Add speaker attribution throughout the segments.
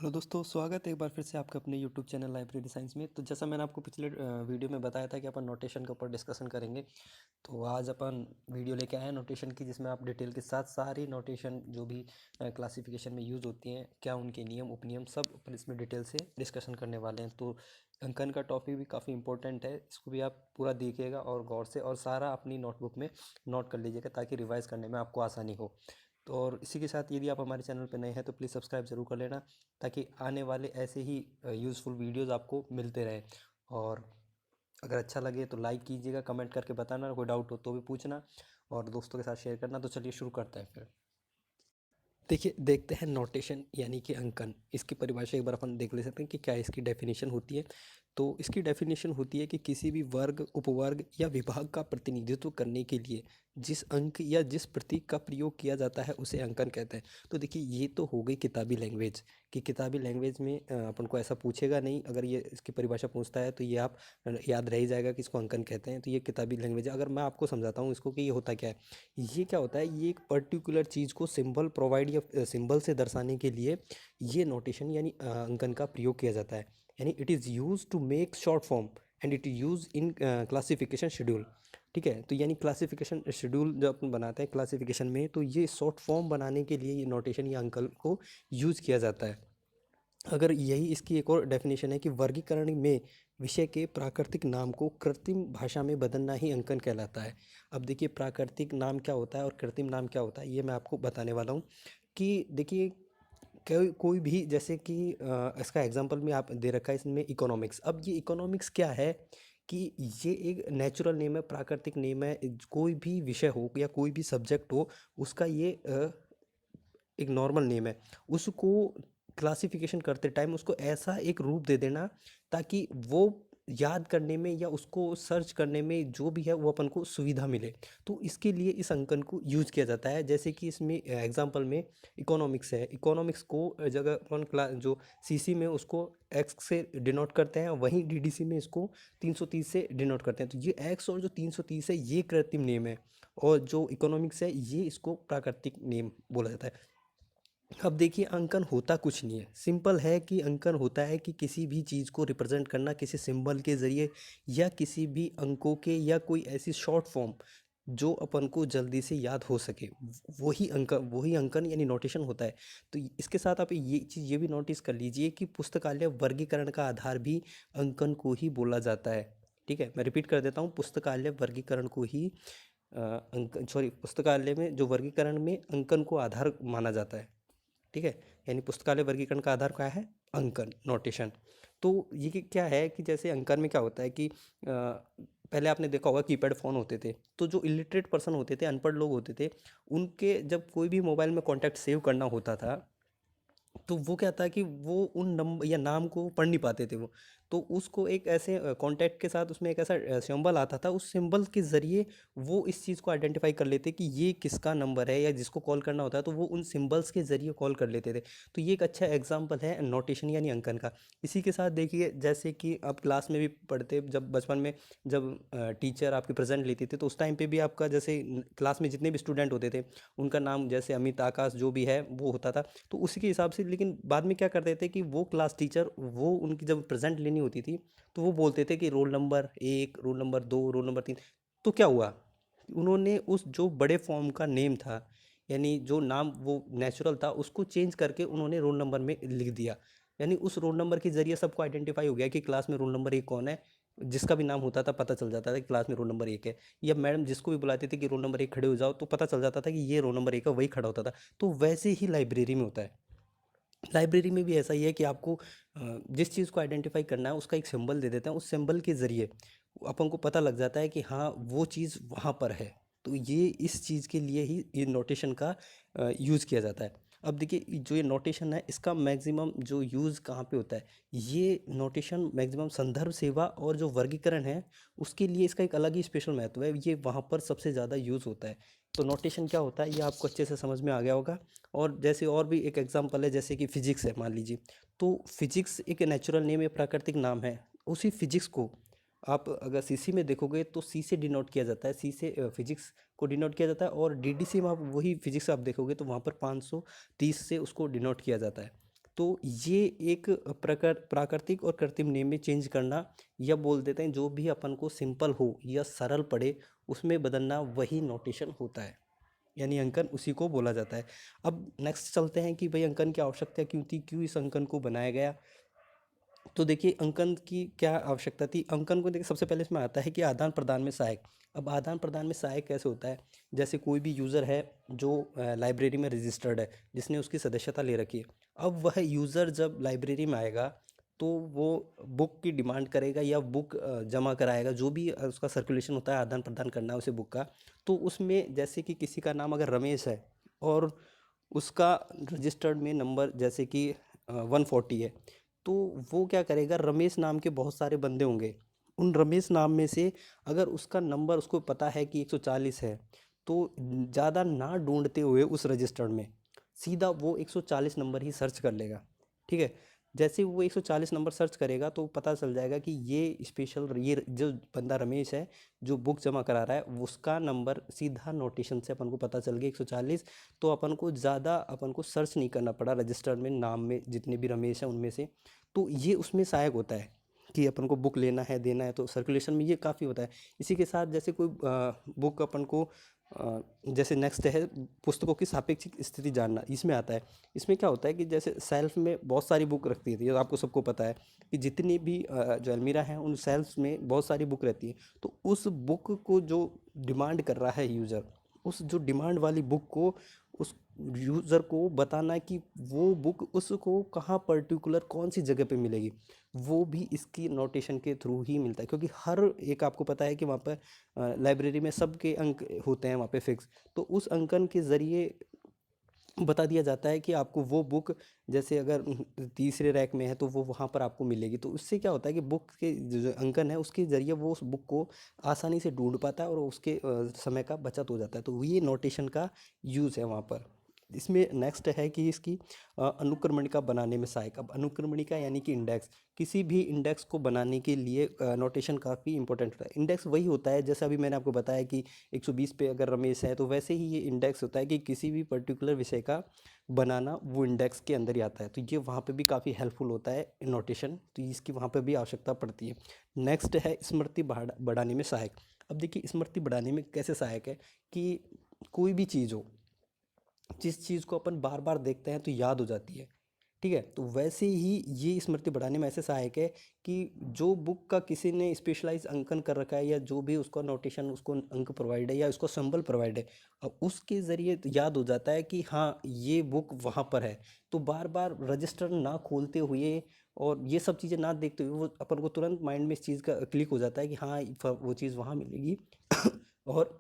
Speaker 1: Hello दोस्तों, स्वागत है एक बार फिर से आपका अपने यूट्यूब चैनल लाइब्रेरी साइंस में। तो जैसा मैंने आपको पिछले वीडियो में बताया था कि अपन नोटेशन के ऊपर डिस्कशन करेंगे। तो आज अपन वीडियो लेके आए हैं नोटेशन की, जिसमें आप डिटेल के साथ सारी नोटेशन जो भी क्लासिफिकेशन में यूज़ होती हैं, क्या उनके नियम उपनियम, सब अपन इसमें डिटेल से डिस्कशन करने वाले हैं। तो अंकन का टॉपिक भी काफ़ी इंपॉर्टेंट है, इसको भी आप पूरा देखिएगा और गौर से, और सारा अपनी नोटबुक में नोट कर लीजिएगा ताकि रिवाइज़ करने में आपको आसानी हो। तो और इसी के साथ यदि आप हमारे चैनल पर नए हैं तो प्लीज़ सब्सक्राइब ज़रूर कर लेना, ताकि आने वाले ऐसे ही यूज़फुल वीडियोज़ आपको मिलते रहें। और अगर अच्छा लगे तो लाइक कीजिएगा, कमेंट करके बताना, कोई डाउट हो तो भी पूछना, और दोस्तों के साथ शेयर करना। तो चलिए शुरू करते हैं फिर। देखिए, देखते हैं नोटेशन यानी कि अंकन, इसकी परिभाषा एक बार अपन देख ले सकते हैं कि क्या इसकी डेफिनेशन होती है। तो इसकी डेफिनेशन होती है कि किसी भी वर्ग, उपवर्ग या विभाग का प्रतिनिधित्व करने के लिए जिस अंक या जिस प्रतीक का प्रयोग किया जाता है उसे अंकन कहते हैं। तो देखिए, ये तो हो गई किताबी लैंग्वेज, कि किताबी लैंग्वेज में अपन को ऐसा पूछेगा नहीं, अगर ये इसकी परिभाषा पूछता है तो ये आप याद रह ही जाएगा कि इसको अंकन कहते हैं। तो ये किताबी लैंग्वेज है। अगर मैं आपको समझाता हूँ इसको कि ये होता क्या है, ये क्या होता है, ये एक पर्टिकुलर चीज़ को सिंबल प्रोवाइड या सिंबल से दर्शाने के लिए ये नोटेशन यानी अंकन का प्रयोग किया जाता है। यानी it is use to make short form and it use in classification schedule. ठीक है, तो यानी क्लासिफिकेशन शेड्यूल जब अपन बनाते हैं क्लासिफिकेशन में, तो ये शॉर्ट फॉर्म बनाने के लिए ये नोटेशन या अंकन को यूज़ किया जाता है। अगर यही इसकी एक और डेफिनेशन है कि वर्गीकरण में विषय के प्राकृतिक नाम को कृत्रिम भाषा में बदलना ही अंकन कहलाता है। अब देखिए, प्राकृतिक नाम क्या होता है और कृत्रिम नाम क्या होता है, ये मैं आपको बताने वाला हूँ। कि देखिए, कोई कोई भी, जैसे कि इसका एग्जांपल में आप दे रखा है इसमें इकोनॉमिक्स। अब ये इकोनॉमिक्स क्या है, कि ये एक नेचुरल नेम है, प्राकृतिक नेम है। कोई भी विषय हो या कोई भी सब्जेक्ट हो, उसका ये एक नॉर्मल नेम है। उसको क्लासिफिकेशन करते टाइम उसको ऐसा एक रूप दे देना ताकि वो याद करने में या उसको सर्च करने में जो भी है वो अपन को सुविधा मिले। तो इसके लिए इस अंकन को यूज किया जाता है। जैसे कि इसमें एग्जांपल में इकोनॉमिक्स है, इकोनॉमिक्स को जगह अपन क्लास जो सीसी में उसको एक्स से डिनोट करते हैं, वहीं डीडीसी में इसको 330 से डिनोट करते हैं। तो ये एक्स और जो 330 है ये कृत्रिम नेम है, और जो इकोनॉमिक्स है ये इसको प्राकृतिक नेम बोला जाता है। अब देखिए, अंकन होता कुछ नहीं है, सिंपल है कि अंकन होता है कि किसी भी चीज़ को रिप्रेजेंट करना किसी सिंबल के ज़रिए, या किसी भी अंकों के, या कोई ऐसी शॉर्ट फॉर्म जो अपन को जल्दी से याद हो सके, वही अंकन यानी नोटेशन होता है। तो इसके साथ आप ये चीज़ ये भी नोटिस कर लीजिए कि पुस्तकालय वर्गीकरण का आधार भी अंकन को ही बोला जाता है। ठीक है, मैं रिपीट कर देता हूँ, पुस्तकालय वर्गीकरण को ही अंकन, सॉरी, पुस्तकालय में जो वर्गीकरण में अंकन को आधार माना जाता है। ठीक है, यानी पुस्तकालय वर्गीकरण का आधार क्या है, अंकन, नोटेशन। तो ये क्या है कि जैसे अंकन में क्या होता है कि पहले आपने देखा होगा कीपैड फ़ोन होते थे। तो जो इलिटरेट पर्सन होते थे, अनपढ़ लोग होते थे, उनके जब कोई भी मोबाइल में कॉन्टैक्ट सेव करना होता था, तो वो क्या था कि वो उन नंबर या नाम को पढ़ नहीं पाते थे वो। तो उसको एक ऐसे कॉन्टैक्ट के साथ उसमें एक ऐसा सिंबल आता था, उस सिंबल के ज़रिए वो इस चीज़ को आइडेंटिफाई कर लेते कि ये किसका नंबर है, या जिसको कॉल करना होता है तो वो उन सिंबल्स के ज़रिए कॉल कर लेते थे। तो ये एक अच्छा एग्जांपल है नोटेशन यानी अंकन का। इसी के साथ देखिए, जैसे कि आप क्लास में भी पढ़ते, जब बचपन में जब टीचर आपकी प्रेजेंट लेती थी, तो उस टाइम पे भी आपका जैसे क्लास में जितने भी स्टूडेंट होते थे, उनका नाम जैसे अमित, आकाश, जो भी है वो होता था। तो उसी के हिसाब से, लेकिन बाद में क्या करते थे कि वो क्लास टीचर, वो उनकी जब प्रेजेंट लेनी होती थी, तो वो बोलते थे कि roll number 1, roll number 2, roll number 3। तो क्या हुआ, उन्होंने उस जो बड़े फॉर्म का नेम था, यानी जो नाम वो नेचुरल था, उसको चेंज करके उन्होंने रोल नंबर में लिख दिया। यानी उस रोल नंबर के जरिए सबको आइडेंटिफाई हो गया कि क्लास में रोल नंबर 1 कौन है। जिसका भी नाम होता था पता चल जाता था कि क्लास में रोल नंबर 1 है। या मैडम जिसको भी बुलाती थी कि रोल नंबर 1 खड़े हो जाओ, तो पता चल जाता था कि ये रोल नंबर 1 है, वही खड़ा होता था। तो वैसे ही लाइब्रेरी में होता है। लाइब्रेरी में भी ऐसा ही है कि आपको जिस चीज़ को आइडेंटिफाई करना है उसका एक सिंबल दे देते हैं, उस सिंबल के ज़रिए अपन को पता लग जाता है कि हाँ, वो चीज़ वहाँ पर है। तो ये इस चीज़ के लिए ही ये नोटेशन का यूज़ किया जाता है। अब देखिए, जो ये नोटेशन है इसका मैक्सिमम जो यूज़ कहाँ पे होता है, ये नोटेशन मैक्सिमम संदर्भ सेवा और जो वर्गीकरण है उसके लिए इसका एक अलग ही स्पेशल महत्व है, ये वहाँ पर सबसे ज़्यादा यूज़ होता है। तो नोटेशन क्या होता है ये आपको अच्छे से समझ में आ गया होगा। और जैसे और भी एक एग्जांपल है, जैसे कि फिजिक्स है मान लीजिए। तो फिजिक्स एक नेचुरल नेम है, प्राकृतिक नाम है। उसी फिजिक्स को आप अगर सीसी में देखोगे तो सी से डिनोट किया जाता है, सी से फिजिक्स को डिनोट किया जाता है, और डीडीसी में आप वही फिजिक्स आप देखोगे तो वहाँ पर 530 से उसको डिनोट किया जाता है। तो ये एक प्राकृतिक और कृत्रिम नेम में चेंज करना, या बोल देते हैं जो भी अपन को सिंपल हो या सरल पड़े उसमें बदलना, वही नोटेशन होता है, यानी अंकन उसी को बोला जाता है। अब नेक्स्ट चलते हैं कि भाई अंकन की आवश्यकता क्यों थी, क्यों इस अंकन को बनाया गया। तो देखिए अंकन की क्या आवश्यकता थी। अंकन को देखिए सबसे पहले इसमें आता है कि आदान प्रदान में सहायक। अब आदान प्रदान में सहायक कैसे होता है, जैसे कोई भी यूज़र है जो लाइब्रेरी में रजिस्टर्ड है, जिसने उसकी सदस्यता ले रखी है। अब वह यूज़र जब लाइब्रेरी में आएगा तो वो बुक की डिमांड करेगा या बुक जमा कराएगा, जो भी उसका सर्कुलेशन होता है, आदान प्रदान करना है उसे बुक का। तो उसमें जैसे कि किसी का नाम अगर रमेश है और उसका रजिस्टर्ड में नंबर जैसे कि 140 है, तो वो क्या करेगा, रमेश नाम के बहुत सारे बंदे होंगे, उन रमेश नाम में से अगर उसका नंबर उसको पता है कि 140 है, तो ज़्यादा ना ढूंढते हुए उस रजिस्टर्ड में सीधा वो 140 नंबर ही सर्च कर लेगा। ठीक है, जैसे ही वो 140 नंबर सर्च करेगा तो पता चल जाएगा कि ये स्पेशल, ये जो बंदा रमेश है जो बुक जमा करा रहा है, उसका नंबर सीधा नोटेशन से अपन को पता चल गया 140। तो अपन को ज़्यादा अपन को सर्च नहीं करना पड़ा रजिस्टर्ड में नाम में जितने भी रमेश हैं उनमें से। तो ये उसमें सहायक होता है कि अपन को बुक लेना है देना है, तो सर्कुलेशन में ये काफ़ी होता है। इसी के साथ जैसे कोई बुक अपन को जैसे नेक्स्ट है पुस्तकों की सापेक्षिक स्थिति जानना, इसमें आता है। इसमें क्या होता है कि जैसे सेल्फ में बहुत सारी बुक रखती है, ये आपको सबको पता है कि जितनी भी जो अलमीरा हैं उन सेल्फ्स में बहुत सारी बुक रहती है। तो उस बुक को जो डिमांड कर रहा है यूज़र, उस जो डिमांड वाली बुक को उस यूज़र को बताना है कि वो बुक उसको कहाँ पर्टिकुलर कौन सी जगह पे मिलेगी, वो भी इसकी नोटेशन के थ्रू ही मिलता है। क्योंकि हर एक आपको पता है कि वहाँ पर लाइब्रेरी में सबके अंक होते हैं वहाँ पे फिक्स, तो उस अंकन के ज़रिए बता दिया जाता है कि आपको वो बुक जैसे अगर तीसरे रैक में है तो वो वहाँ पर आपको मिलेगी। तो उससे क्या होता है कि बुक के जो अंकन है उसके ज़रिए वो उस बुक को आसानी से ढूंढ पाता है और उसके समय का बचत हो जाता है। तो ये नोटेशन का यूज़ है वहाँ पर। इसमें नेक्स्ट है कि इसकी अनुक्रमणिका बनाने में सहायक। अब अनुक्रमणिका यानी कि इंडेक्स, किसी भी इंडेक्स को बनाने के लिए नोटेशन काफ़ी इंपॉर्टेंट होता है। इंडेक्स वही होता है जैसे अभी मैंने आपको बताया कि 120 पे अगर रमेश है, तो वैसे ही ये इंडेक्स होता है कि किसी भी पर्टिकुलर विषय का बनाना वो इंडेक्स के अंदर ही आता है। तो ये वहाँ पे भी काफ़ी हेल्पफुल होता है नोटेशन, तो इसकी वहाँ पे भी आवश्यकता पड़ती है। नेक्स्ट है स्मृति बढ़ाने में सहायक। अब देखिए स्मृति बढ़ाने में कैसे सहायक है कि कोई भी चीज़ हो, जिस चीज़ को अपन बार बार देखते हैं तो याद हो जाती है। ठीक है, तो वैसे ही ये स्मृति बढ़ाने में ऐसे सहायक है कि जो बुक का किसी ने स्पेशलाइज अंकन कर रखा है या जो भी उसका नोटेशन उसको अंक प्रोवाइड है या उसको सिंबल प्रोवाइड है, अब उसके ज़रिए तो याद हो जाता है कि हाँ ये बुक वहाँ पर है। तो बार बार रजिस्टर ना खोलते हुए और ये सब चीज़ें ना देखते हुए वो अपन को तुरंत माइंड में इस चीज़ का क्लिक हो जाता है कि हाँ वो चीज़ वहाँ मिलेगी और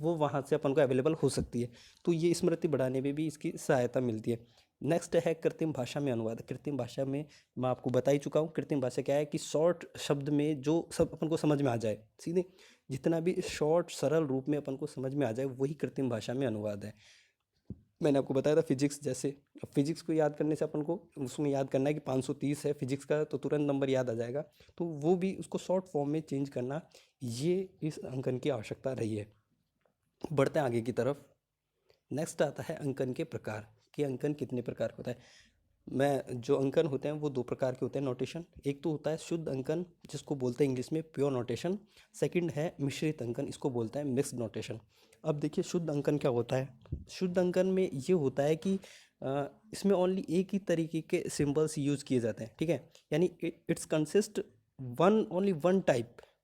Speaker 1: वो वहाँ से अपन को अवेलेबल हो सकती है। तो ये स्मृति बढ़ाने में भी इसकी सहायता मिलती है। नेक्स्ट है कृत्रिम भाषा में अनुवाद। कृत्रिम भाषा में मैं आपको बता ही चुका हूँ, कृत्रिम भाषा क्या है कि शॉर्ट शब्द में जो सब अपन को समझ में आ जाए, सीधे जितना भी शॉर्ट सरल रूप में अपन को समझ में आ जाए वही कृत्रिम भाषा में अनुवाद है। मैंने आपको बताया था फिजिक्स जैसे, अब फिजिक्स को याद करने से अपन को उसमें याद करना है कि 530 है फिजिक्स का, तो तुरंत नंबर याद आ जाएगा। तो वो भी उसको शॉर्ट फॉर्म में चेंज करना, ये इस अंकन की आवश्यकता रही है। बढ़ते हैं आगे की तरफ। नेक्स्ट आता है अंकन के प्रकार, कि अंकन कितने प्रकार का होता है। मैं जो अंकन होते हैं वो दो प्रकार के होते हैं नोटेशन। एक तो होता है शुद्ध अंकन जिसको बोलते हैं इंग्लिश में प्योर नोटेशन। सेकंड है मिश्रित अंकन, इसको बोलते हैं मिक्स्ड नोटेशन। अब देखिए शुद्ध अंकन क्या होता है। शुद्ध अंकन में ये होता है कि इसमें ओनली एक ही तरीके के सिंबल्स यूज किए जाते हैं। ठीक है, यानी it's consist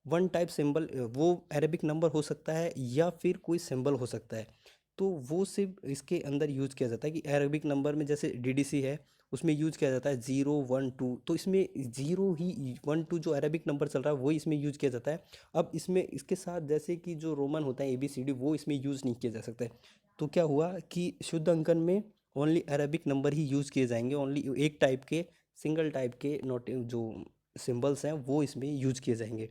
Speaker 1: one type symbol, वो अरेबिक नंबर हो सकता है या फिर कोई सिंबल हो सकता है। तो वो सिर्फ इसके अंदर यूज़ किया जाता है कि अरेबिक नंबर में जैसे डीडीसी है उसमें यूज़ किया जाता है 0 1 2, तो इसमें 0 ही 1 2 जो अरेबिक नंबर चल रहा है वही इसमें यूज़ किया जाता है। अब इसमें इसके साथ जैसे कि जो रोमन होता है ABCD वो इसमें यूज़ नहीं किया जा सकता है। तो क्या हुआ कि शुद्ध अंकन में ओनली अरेबिक नंबर ही यूज़ किए जाएंगे, ओनली एक टाइप के सिंगल टाइप के नोट जो सिंबल्स हैं वो इसमें यूज़ किए जाएंगे।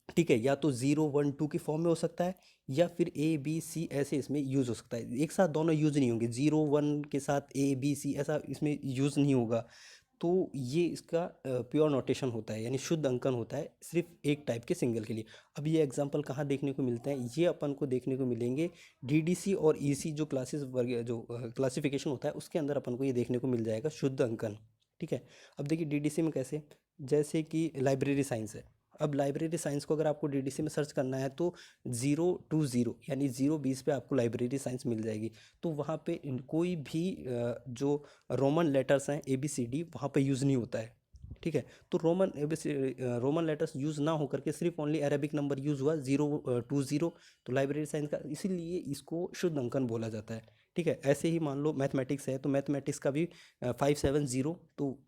Speaker 1: ठीक है, या तो 0 1 2 की फॉर्म में हो सकता है या फिर ABC ऐसे इसमें यूज़ हो सकता है। एक साथ दोनों यूज़ नहीं होंगे, 0 1 के साथ ABC ऐसा इसमें यूज़ नहीं होगा। तो ये इसका प्योर नोटेशन होता है, यानी शुद्ध अंकन होता है सिर्फ एक टाइप के सिंगल के लिए। अब ये एग्जांपल कहाँ देखने को मिलते हैं, ये अपन को देखने को मिलेंगे डीडीसी और ईसी जो क्लासेस वर्ग जो क्लासिफिकेशन होता है उसके अंदर अपन को ये देखने को मिल जाएगा शुद्ध अंकन। ठीक है। अब देखिए डीडीसी में कैसे, जैसे कि लाइब्रेरी साइंस है। अब लाइब्रेरी साइंस को अगर आपको डीडीसी में सर्च करना है तो 0 to 0 यानी 0 20 पे आपको लाइब्रेरी साइंस मिल जाएगी। तो वहाँ पे कोई भी जो रोमन लेटर्स हैं ABCD वहाँ पे यूज़ नहीं होता है। ठीक है। तो रोमन लेटर्स यूज़ ना होकर के सिर्फ ओनली अरेबिक नंबर यूज़ हुआ 0 to 0, तो लाइब्रेरी साइंस का इसीलिए इसको शुद्ध अंकन बोला जाता है। ठीक है। ऐसे ही मान लो मैथमेटिक्स है, तो मैथमेटिक्स का भी 5 7 0, तो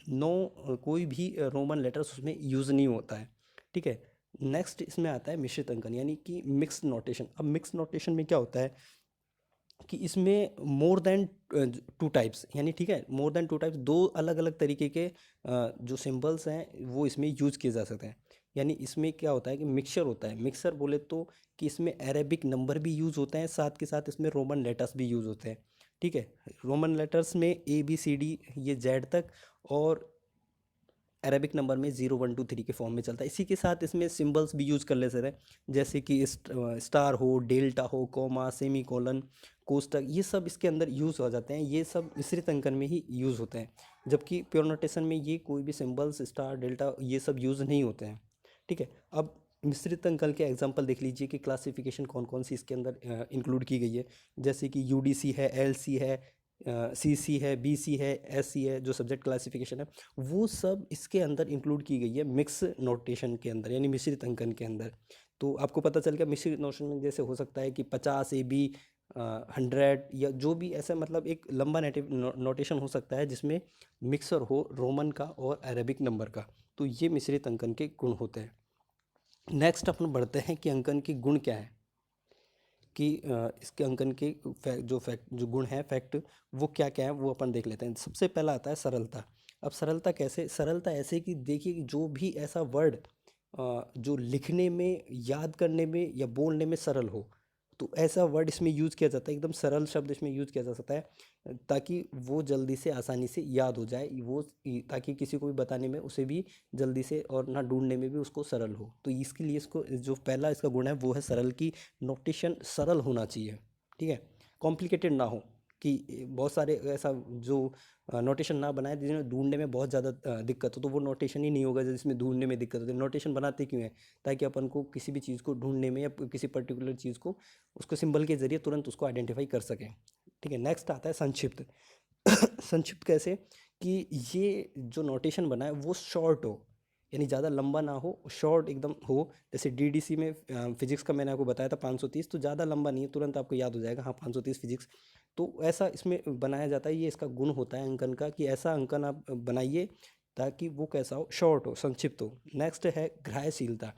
Speaker 1: नो कोई भी रोमन लेटर्स उसमें यूज़ नहीं होता है। ठीक है। नेक्स्ट इसमें आता है मिश्रित अंकन यानी कि मिक्स्ड नोटेशन। अब मिक्स्ड नोटेशन में क्या होता है कि इसमें मोर देन 2 टाइप्स, यानी ठीक है मोर देन 2 टाइप्स, दो अलग अलग तरीके के जो सिंबल्स हैं वो इसमें यूज किए जा सकते हैं। यानी इसमें क्या होता है कि मिक्सचर होता है। मिक्सचर बोले तो कि इसमें अरेबिक नंबर भी यूज़ होते हैं, साथ के साथ इसमें रोमन लेटर्स भी यूज़ होते हैं। ठीक है। रोमन लेटर्स में ABCD ये जेड तक, और अरेबिक नंबर में 0 1 2 3 के फॉर्म में चलता है। इसी के साथ इसमें सिंबल्स भी यूज कर ले सकते हैं, जैसे कि स्टार हो, डेल्टा हो, कॉमा, सेमी कोलन, कोष्टक, ये सब इसके अंदर यूज हो जाते हैं। ये सब मिश्रित अंकन में ही यूज होते हैं, जबकि प्योर नोटेशन में ये कोई भी सिंबल्स स्टार डेल्टा ये सब यूज नहीं होते हैं। ठीक है। अब मिश्रित अंकन के एग्जांपल देख लीजिए कि क्लासिफिकेशन कौन कौन सी इसके अंदर इंक्लूड की गई है। जैसे कि UDC है, LC है, CC है, BC है, SC है, जो सब्जेक्ट क्लासिफिकेशन है वो सब इसके अंदर इंक्लूड की गई है मिक्स नोटेशन के अंदर, यानी मिश्रित अंकन के अंदर। तो आपको पता चल गया मिश्रित नोटेशन में जैसे हो सकता है कि 50 AB, 100, या जो भी ऐसा मतलब एक लंबा नेटिव नोटेशन हो सकता है जिसमें मिक्सर हो रोमन का और अरेबिक नंबर का। तो ये मिश्रित अंकन के गुण होते हैं। नेक्स्ट अपन बढ़ते हैं कि अंकन के गुण क्या है, कि इसके अंकन के फैक्ट जो गुण हैं फैक्ट वो क्या क्या है वो अपन देख लेते हैं। सबसे पहला आता है सरलता। अब सरलता कैसे, सरलता ऐसे कि देखिए कि जो भी ऐसा वर्ड जो लिखने में, याद करने में या बोलने में सरल हो, तो ऐसा वर्ड इसमें यूज़ किया जाता है। एकदम सरल शब्द इसमें यूज़ किया जा सकता है ताकि वो जल्दी से आसानी से याद हो जाए, ताकि किसी को भी बताने में उसे भी जल्दी से और ना ढूंढने में भी उसको सरल हो। तो इसके लिए इसको जो पहला इसका गुण है वो है सरल, की नोटेशन सरल होना चाहिए। ठीक है। कॉम्प्लिकेटेड ना हो, कि बहुत सारे ऐसा जो नोटेशन ना बनाए जिसमें ढूंढने में बहुत ज़्यादा दिक्कत हो, तो वो नोटेशन ही नहीं होगा जिसमें ढूंढने में दिक्कत होती है। नोटेशन बनाते क्यों है, ताकि अपन को किसी भी चीज़ को ढूंढने में या किसी पर्टिकुलर चीज़ को उसको सिंबल के जरिए तुरंत उसको आइडेंटिफाई कर सकें। ठीक है। नेक्स्ट आता है संक्षिप्त। संक्षिप्त कैसे, कि ये जो नोटेशन बना है वो शॉर्ट हो, यानी ज़्यादा लंबा ना हो, शॉर्ट एकदम हो। जैसे डीडीसी में फिजिक्स का मैंने आपको बताया था 530, तो ज़्यादा लंबा नहीं है, तुरंत आपको याद हो जाएगा हाँ 530 फिजिक्स। तो ऐसा इसमें बनाया जाता है, ये इसका गुण होता है अंकन का, कि ऐसा अंकन आप बनाइए ताकि वो कैसा हो, शॉर्ट हो, संक्षिप्त हो। नेक्स्ट है ग्राह्यशीलता।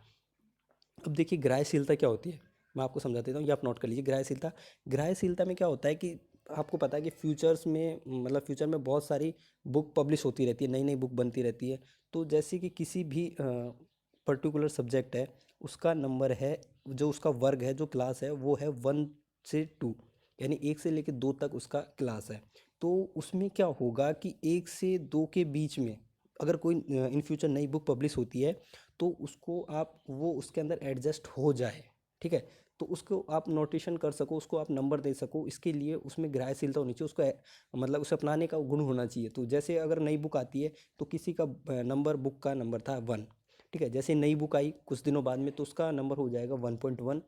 Speaker 1: अब देखिए ग्राह्यशीलता क्या होती है, मैं आपको समझा देता हूँ, ये आप नोट कर लीजिए। ग्राह्यशीलता, ग्राह्यशीलता में क्या होता है कि आपको पता है कि फ्यूचर्स में, मतलब फ्यूचर में बहुत सारी बुक पब्लिश होती रहती है, नई नई बुक बनती रहती है। तो जैसे कि किसी भी पर्टिकुलर सब्जेक्ट है, उसका नंबर है, जो उसका वर्ग है, जो क्लास है वो है 1 से 2, यानी 1 से लेकर 2 तक उसका क्लास है। तो उसमें क्या होगा कि 1 से 2 के बीच में अगर कोई इन फ्यूचर नई बुक पब्लिश होती है, तो उसको आप वो उसके अंदर एडजस्ट हो जाए। ठीक है। तो उसको आप नोटेशन कर सको, उसको आप नंबर दे सको, इसके लिए उसमें ग्राह्यशीलता होनी चाहिए, उसको मतलब उसे अपनाने का गुण होना चाहिए। तो जैसे अगर नई बुक आती है तो किसी का नंबर, बुक का नंबर था 1। ठीक है। जैसे नई बुक आई कुछ दिनों बाद में तो उसका नंबर हो जाएगा 1.1,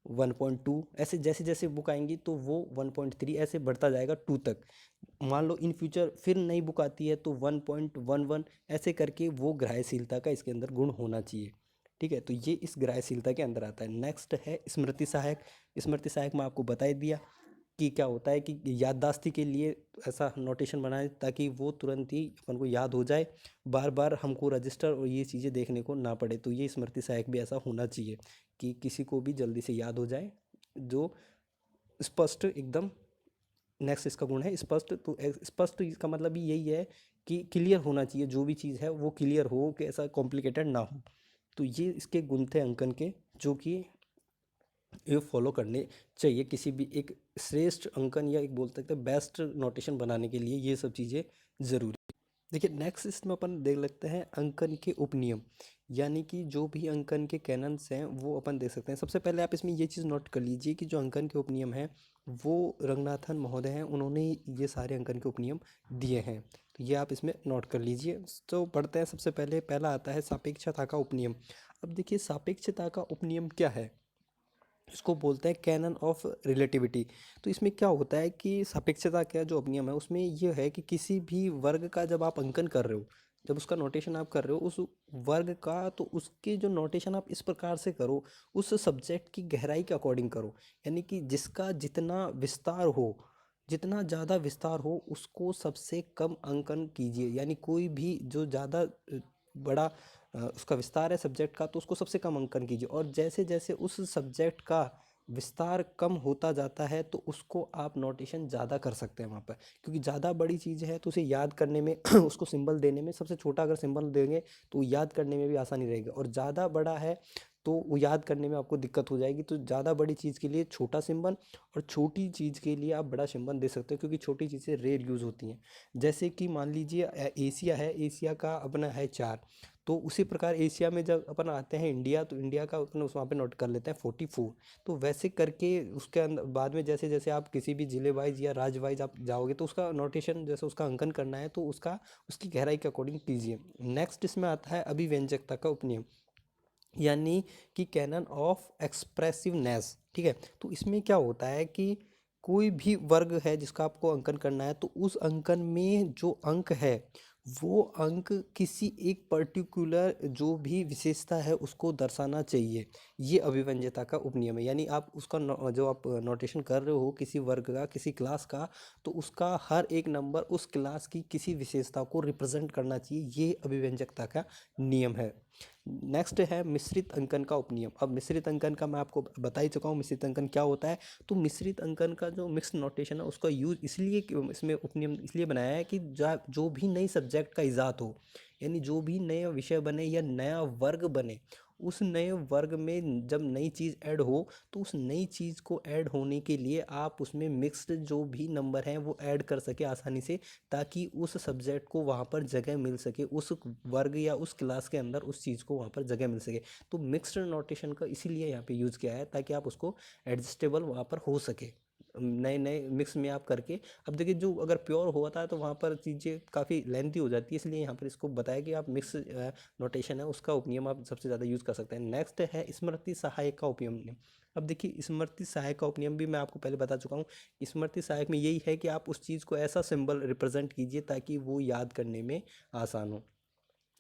Speaker 1: 1.2, ऐसे जैसे जैसे बुक आएंगी तो वो 1.3 ऐसे बढ़ता जाएगा 2 तक। मान लो इन फ्यूचर फिर नई बुक आती है तो 1.11, ऐसे करके वो ग्राह्यशीलता का इसके अंदर गुण होना चाहिए। ठीक है। तो ये इस ग्राह्यशीलता के अंदर आता है। नेक्स्ट है स्मृति सहायक। स्मृति सहायक में आपको बता ही दिया कि क्या होता है, कि याददाश्ती के लिए ऐसा नोटेशन बनाए ताकि वो तुरंत ही अपन को याद हो जाए, बार बार हमको रजिस्टर और ये चीज़ें देखने को ना पड़े। तो ये स्मृति सहायक भी ऐसा होना चाहिए कि किसी को भी जल्दी से याद हो जाए, जो स्पष्ट एकदम। नेक्स्ट इसका गुण है स्पष्ट। तो स्पष्ट इसका मतलब भी यही है कि क्लियर होना चाहिए, जो भी चीज़ है वो क्लियर हो, कि ऐसा कॉम्प्लिकेटेड ना हो। तो ये इसके गुण थे अंकन के, जो कि ये फॉलो करने चाहिए किसी भी एक श्रेष्ठ अंकन, या एक बोल सकते हैं बेस्ट नोटेशन बनाने के लिए, ये सब चीज़ें ज़रूरी। देखिए नेक्स्ट इसमें अपन देख लेते हैं अंकन के उपनियम, यानी कि जो भी अंकन के कैनन्स हैं वो अपन देख सकते हैं। सबसे पहले आप इसमें ये चीज़ नोट कर लीजिए कि जो अंकन के उपनियम हैं वो रंगनाथन महोदय हैं, उन्होंने ये सारे अंकन के उपनियम दिए हैं। तो ये आप इसमें नोट कर लीजिए। तो पढ़ते हैं। सबसे पहले पहला आता है सापेक्षता का उपनियम। अब देखिए सापेक्षता का उपनियम क्या है, इसको बोलते हैं कैनन ऑफ रिलेटिविटी। तो इसमें क्या होता है कि सापेक्षता का जो नियम है उसमें ये है कि किसी भी वर्ग का जब आप अंकन कर रहे हो, जब उसका नोटेशन आप कर रहे हो उस वर्ग का, तो उसके जो नोटेशन आप इस प्रकार से करो, उस सब्जेक्ट की गहराई के अकॉर्डिंग करो। यानी कि जिसका जितना विस्तार हो, जितना ज़्यादा विस्तार हो उसको सबसे कम अंकन कीजिए। यानी कोई भी जो ज़्यादा बड़ा उसका विस्तार है सब्जेक्ट का, तो उसको सबसे कम अंकन कीजिए। और जैसे जैसे उस सब्जेक्ट का विस्तार कम होता जाता है तो उसको आप नोटेशन ज़्यादा कर सकते हैं वहाँ पर, क्योंकि ज़्यादा बड़ी चीज़ है तो उसे याद करने में उसको सिंबल देने में, सबसे छोटा अगर सिंबल देंगे तो याद करने में भी आसानी रहेगी। और ज़्यादा बड़ा है तो वो याद करने में आपको दिक्कत हो जाएगी। तो ज़्यादा बड़ी चीज़ के लिए छोटा सिंबल, और छोटी चीज़ के लिए आप बड़ा सिंबल दे सकते हो, क्योंकि छोटी चीज़ें रेयर यूज़ होती हैं। जैसे कि मान लीजिए एशिया है, एशिया का अपना है 4, तो उसी प्रकार एशिया में जब अपन आते हैं इंडिया, तो इंडिया का अपन उस वहाँ पे नोट कर लेते हैं 44। तो वैसे करके उसके अंदर बाद में जैसे जैसे आप किसी भी जिले वाइज या राज्य वाइज आप जाओगे तो उसका नोटेशन जैसे उसका अंकन करना है तो उसका उसकी गहराई के अकॉर्डिंग कीजिए। नेक्स्ट इसमें आता है अभिव्यंजकता का उपनियम, यानी कि कैनन ऑफ एक्सप्रेसिवनेस। ठीक है, तो इसमें क्या होता है कि कोई भी वर्ग है जिसका आपको अंकन करना है, तो उस अंकन में जो अंक है वो अंक किसी एक पर्टिकुलर जो भी विशेषता है उसको दर्शाना चाहिए। ये अभिव्यंजकता का उपनियम है। यानी आप उसका जो आप नोटेशन कर रहे हो किसी वर्ग का, किसी क्लास का, तो उसका हर एक नंबर उस क्लास की किसी विशेषता को रिप्रेजेंट करना चाहिए। ये अभिव्यंजकता का नियम है। नेक्स्ट है मिश्रित अंकन का उपनियम। अब मिश्रित अंकन का मैं आपको बता ही चुका हूँ मिश्रित अंकन क्या होता है। तो मिश्रित अंकन का जो मिक्स नोटेशन है उसका यूज इसलिए इसमें उपनियम इसलिए बनाया है कि जो भी नई सब्जेक्ट का इजात हो, यानी जो भी नया विषय बने या नया वर्ग बने, उस नए वर्ग में जब नई चीज़ ऐड हो तो उस नई चीज़ को ऐड होने के लिए आप उसमें मिक्स्ड जो भी नंबर हैं वो ऐड कर सके आसानी से, ताकि उस सब्जेक्ट को वहाँ पर जगह मिल सके, उस वर्ग या उस क्लास के अंदर उस चीज़ को वहाँ पर जगह मिल सके। तो मिक्स्ड नोटेशन का इसीलिए यहाँ पे यूज़ किया है ताकि आप उसको एडजस्टेबल वहाँ पर हो सके नए नए मिक्स में आप करके। अब देखिए जो अगर प्योर होता है तो वहाँ पर चीज़ें काफ़ी लेंथी हो जाती है, इसलिए यहाँ पर इसको बताया कि आप मिक्स नोटेशन है उसका उपनियम आप सबसे ज़्यादा यूज़ कर सकते हैं। नेक्स्ट है स्मृति सहायक का उपनियम। अब देखिए स्मृति सहायक का उपनियम भी मैं आपको पहले बता चुका हूँ। स्मृति सहायक में यही है कि आप उस चीज़ को ऐसा सिंबल रिप्रेजेंट कीजिए ताकि वो याद करने में आसान हो।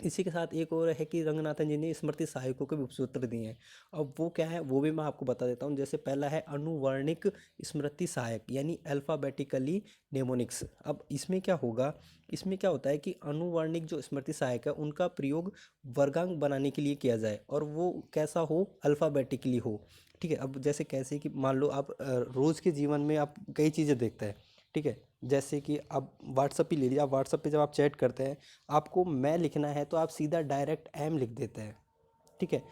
Speaker 1: इसी के साथ एक और है कि रंगनाथन जी ने स्मृति सहायकों के भी उपसूत्र दिए हैं। अब वो क्या है वो भी मैं आपको बता देता हूँ। जैसे पहला है अनुवर्णिक स्मृति सहायक, यानी अल्फ़ाबेटिकली नेमोनिक्स। अब इसमें क्या होगा, इसमें क्या होता है कि अनुवर्णिक जो स्मृति सहायक है उनका प्रयोग वर्गांक बनाने के लिए किया जाए, और वो कैसा हो, अल्फ़ाबेटिकली हो। ठीक है, अब जैसे कैसे कि मान लो आप रोज़ के जीवन में आप कई चीज़ें देखते हैं। ठीक है, जैसे कि आप व्हाट्सअप ही ले लीजिए। आप व्हाट्सअप पे जब आप चैट करते हैं, आपको मैं लिखना है तो आप सीधा डायरेक्ट एम लिख देते हैं। ठीक है,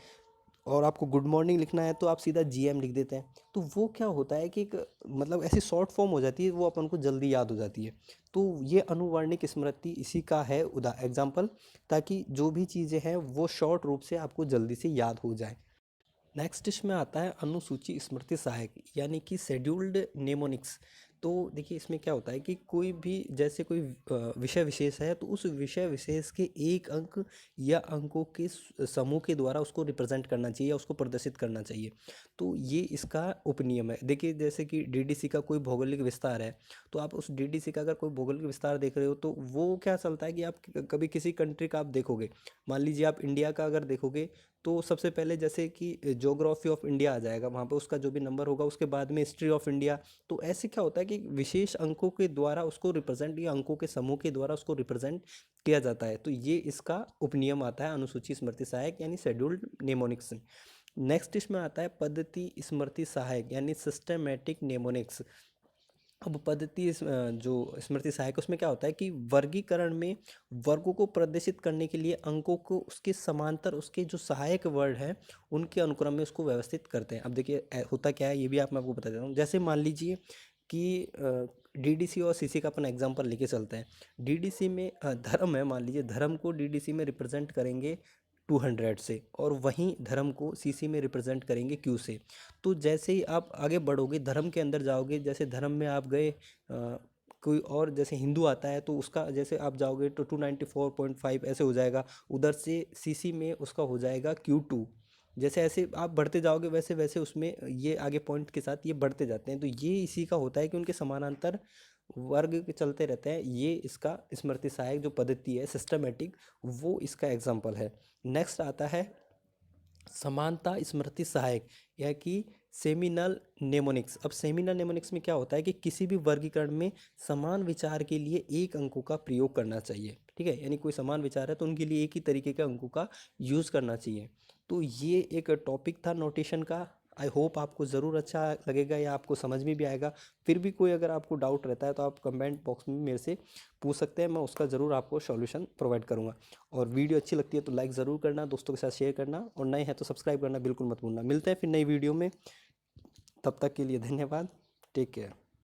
Speaker 1: और आपको गुड मॉर्निंग लिखना है तो आप सीधा जीएम लिख देते हैं। तो वो क्या होता है कि एक मतलब ऐसी शॉर्ट फॉर्म हो जाती है, वो अपन को जल्दी याद हो जाती है। तो ये अनुवर्णिक स्मृति इसी का है एग्जाम्पल, ताकि जो भी चीज़ें हैं वो शॉर्ट रूप से आपको जल्दी से याद हो जाए। नेक्स्ट इसमें आता है अनुसूची स्मृति सहायक, यानी कि शेड्यूल्ड नेमोनिक्स। तो देखिए इसमें क्या होता है कि कोई भी जैसे कोई विषय विशेष है तो उस विषय विशेष के एक अंक या अंकों के समूह के द्वारा उसको रिप्रेजेंट करना चाहिए या उसको प्रदर्शित करना चाहिए। तो ये इसका उपनियम है। देखिए जैसे कि डीडीसी का कोई भौगोलिक विस्तार है, तो आप उस डीडीसी का अगर कोई भौगोलिक विस्तार देख रहे हो तो वो क्या चलता है कि आप कभी किसी कंट्री का आप देखोगे, मान लीजिए आप इंडिया का अगर देखोगे, तो सबसे पहले जैसे कि ज्योग्राफी ऑफ इंडिया आ जाएगा, वहाँ पे उसका जो भी नंबर होगा, उसके बाद में हिस्ट्री ऑफ इंडिया। तो ऐसे क्या होता है कि विशेष अंकों के द्वारा उसको रिप्रेजेंट या अंकों के समूह के द्वारा उसको रिप्रेजेंट किया जाता है। तो ये इसका उपनियम आता है अनुसूची स्मृति सहायक, यानी शेड्यूल्ड नेमोनिक्स। नेक्स्ट इसमें आता है पद्धति स्मृति सहायक, यानी सिस्टमेटिक नेमोनिक्स। अब पद्धति जो स्मृति सहायक उसमें क्या होता है कि वर्गीकरण में वर्गों को प्रदर्शित करने के लिए अंकों को उसके समांतर उसके जो सहायक वर्ड हैं उनके अनुक्रम में उसको व्यवस्थित करते हैं। अब देखिए होता क्या है ये भी आप मैं आपको बता देता हूँ। जैसे मान लीजिए कि डीडीसी और सीसी का अपन एग्जांपल लेके चलते हैं। डीडीसी में धर्म है, मान लीजिए धर्म को डीडीसी में रिप्रेजेंट करेंगे 200 से, और वहीं धर्म को सीसी में रिप्रेजेंट करेंगे क्यू से। तो जैसे ही आप आगे बढ़ोगे, धर्म के अंदर जाओगे, जैसे धर्म में आप गए, कोई और जैसे हिंदू आता है तो उसका जैसे आप जाओगे तो 294.5 ऐसे हो जाएगा, उधर से सीसी में उसका हो जाएगा Q2। जैसे ऐसे आप बढ़ते जाओगे वैसे वैसे उसमें ये आगे पॉइंट के साथ ये बढ़ते जाते हैं। तो ये इसी का होता है कि उनके समानांतर वर्ग के चलते रहते हैं। ये इसका स्मृति सहायक जो पद्धति है सिस्टमेटिक, वो इसका एग्जाम्पल है। नेक्स्ट आता है समानता स्मृति सहायक, यह कि सेमिनल नेमोनिक्स। अब सेमिनल नेमोनिक्स में क्या होता है कि किसी भी वर्गीकरण में समान विचार के लिए एक अंकों का प्रयोग करना चाहिए। ठीक है, यानी कोई समान विचार है तो उनके लिए एक ही तरीके के अंकों का यूज़ करना चाहिए। तो ये एक टॉपिक था नोटेशन का। आई होप आपको ज़रूर अच्छा लगेगा या आपको समझ में भी आएगा। फिर भी कोई अगर आपको डाउट रहता है तो आप कमेंट बॉक्स में मेरे से पूछ सकते हैं, मैं उसका ज़रूर आपको सॉल्यूशन प्रोवाइड करूँगा। और वीडियो अच्छी लगती है तो लाइक ज़रूर करना, दोस्तों के साथ शेयर करना, और नए हैं तो सब्सक्राइब करना बिल्कुल मत भूलना। मिलते हैं फिर नई वीडियो में, तब तक के लिए धन्यवाद। Take care.